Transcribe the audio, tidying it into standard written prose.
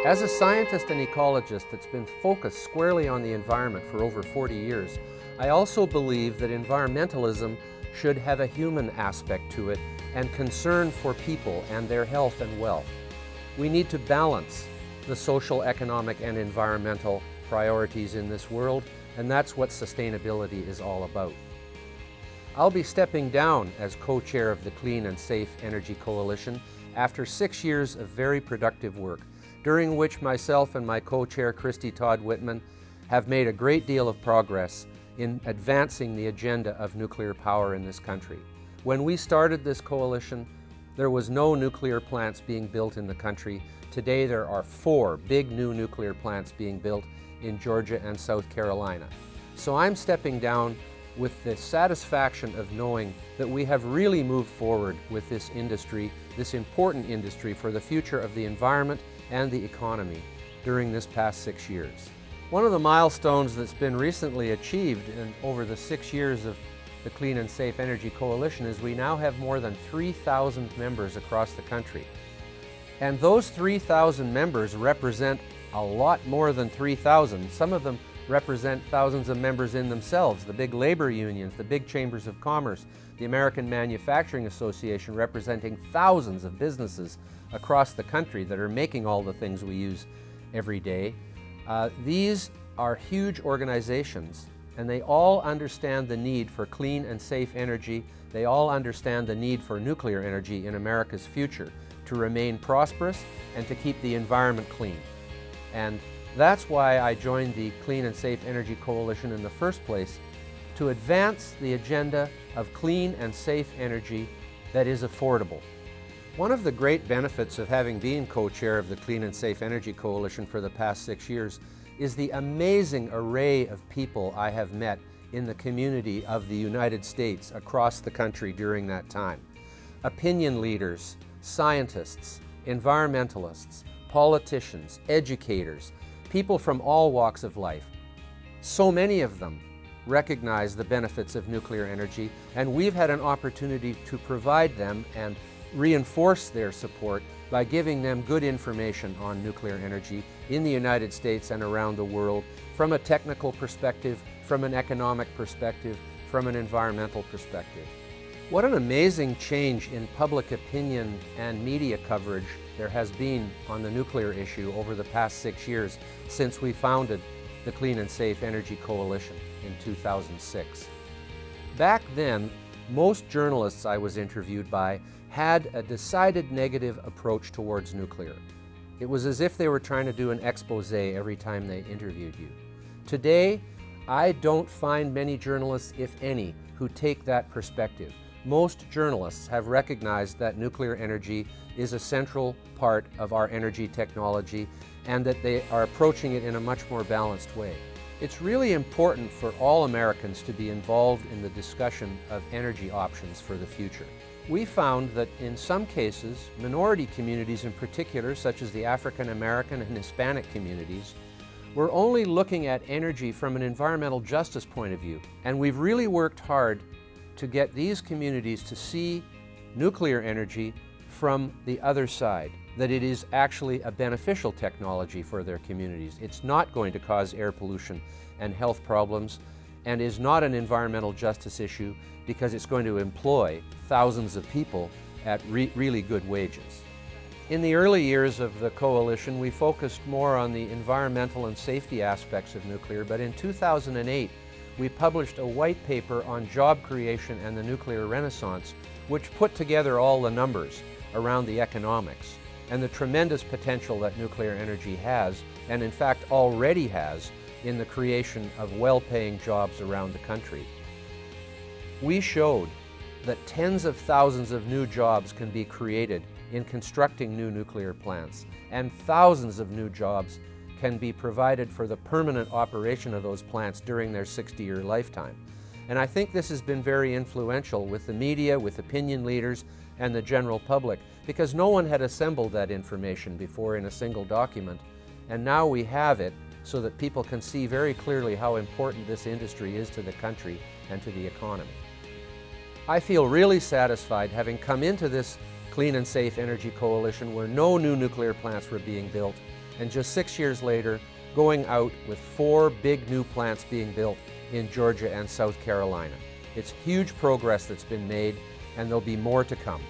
As a scientist and ecologist that's been focused squarely on the environment for over 40 years, I also believe that environmentalism should have a human aspect to it and concern for people and their health and wealth. We need to balance the social, economic, and environmental priorities in this world, and that's what sustainability is all about. I'll be stepping down as co-chair of the Clean and Safe Energy Coalition after 6 years of very productive work, during which myself and my co-chair Christy Todd-Whitman have made a great deal of progress in advancing the agenda of nuclear power in this country. When we started this coalition, there was no nuclear plants being built in the country. Today there are 4 big new nuclear plants being built in Georgia and South Carolina. So I'm stepping down with the satisfaction of knowing that we have really moved forward with this industry, this important industry for the future of the environment and the economy during this past 6 years. One of the milestones that's been recently achieved over the 6 years of the Clean and Safe Energy Coalition is we now have more than 3,000 members across the country. And those 3,000 members represent a lot more than 3,000. Some of them represent thousands of members in themselves, the big labor unions, the big chambers of commerce, the American Manufacturing Association, representing thousands of businesses across the country that are making all the things we use every day. These are huge organizations, and they all understand the need for clean and safe energy. They all understand the need for nuclear energy in America's future to remain prosperous and to keep the environment clean. And that's why I joined the Clean and Safe Energy Coalition in the first place, to advance the agenda of clean and safe energy that is affordable. One of the great benefits of having been co-chair of the Clean and Safe Energy Coalition for the past 6 years is the amazing array of people I have met in the community of the United States across the country during that time. Opinion leaders, scientists, environmentalists, politicians, educators, people from all walks of life. So many of them recognize the benefits of nuclear energy, and we've had an opportunity to provide them and reinforce their support by giving them good information on nuclear energy in the United States and around the world from a technical perspective, from an economic perspective, from an environmental perspective. What an amazing change in public opinion and media coverage there has been on the nuclear issue over the past 6 years since we founded the Clean and Safe Energy Coalition in 2006. Back then, most journalists I was interviewed by had a decided negative approach towards nuclear. It was as if they were trying to do an expose every time they interviewed you. Today, I don't find many journalists, if any, who take that perspective. Most journalists have recognized that nuclear energy is a central part of our energy technology and that they are approaching it in a much more balanced way. It's really important for all Americans to be involved in the discussion of energy options for the future. We found that in some cases, minority communities in particular, such as the African American and Hispanic communities, were only looking at energy from an environmental justice point of view. And we've really worked hard to get these communities to see nuclear energy from the other side, that it is actually a beneficial technology for their communities. It's not going to cause air pollution and health problems, and is not an environmental justice issue because it's going to employ thousands of people at really good wages. In the early years of the coalition, we focused more on the environmental and safety aspects of nuclear, but in 2008, we published a white paper on job creation and the nuclear renaissance, which put together all the numbers around the economics and the tremendous potential that nuclear energy has, and in fact already has, in the creation of well-paying jobs around the country. We showed that tens of thousands of new jobs can be created in constructing new nuclear plants, and thousands of new jobs can be provided for the permanent operation of those plants during their 60-year lifetime. And I think this has been very influential with the media, with opinion leaders, and the general public, because no one had assembled that information before in a single document, and now we have it so that people can see very clearly how important this industry is to the country and to the economy. I feel really satisfied having come into this Clean and Safe Energy Coalition where no new nuclear plants were being built, and just 6 years later, going out with 4 big new plants being built in Georgia and South Carolina. It's huge progress that's been made, and there'll be more to come.